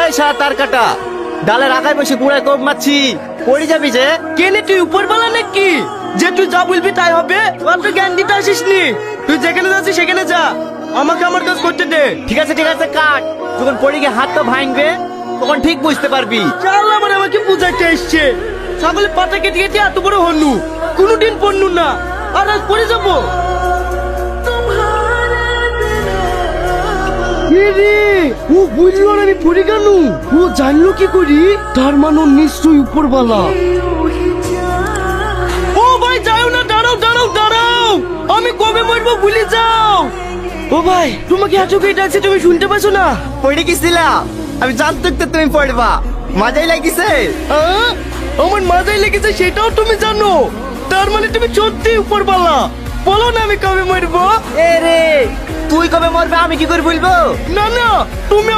এই সারা তার কাটা ডালের আগায় বসে কুড়ায় কোপ মারছি, পড়ে যাবি যে। কেনে তুই উপর বলা নাকি যে তুই যা বলবি তাই হবে? অত জ্ঞান দিতে আসিস নি, তুই যেখানে যাচ্ছিস সেখানে যা, আমাকে আমার কাজ করতে দে। ঠিক আছে কাট, যখন পড়ে গিয়ে হাত তো ভাঙবে তখন ঠিক বুঝতে পারবি। চাল আমার আমাকে বুঝাইতে এসছে, ছাগলের পাতা কেটে কেটে এত বড় হনু, কোনোদিন পড়নু না, আর আজ পড়ে যাবো। ও বুঝলো না আমি পড়ে গেল, ও জানলো কি করি? তার মানে নিশ্চয়ই উপরওয়ালা। ও ভাই যাও না, দাঁড়াও দাঁড়াও দাঁড়াও, আমি কবে মরবো ভুলে যাও। ও ভাই তোমাকে এত কে ডাকছে, তুমি শুনতে পাচ্ছ না? পড়ে গেছিলাম, আমি জানতো তো তুমি পড়বা, মজাই লাগিছে। আমার মাথায় লেগেছে সেটাও তুমি জানো, তার মানে তুমি সত্যি উপরওয়ালা। বলো না আমি কবে মরবো? এ রে, তুই কবে মরবে আমি কি করে বলবো? না না, তুমি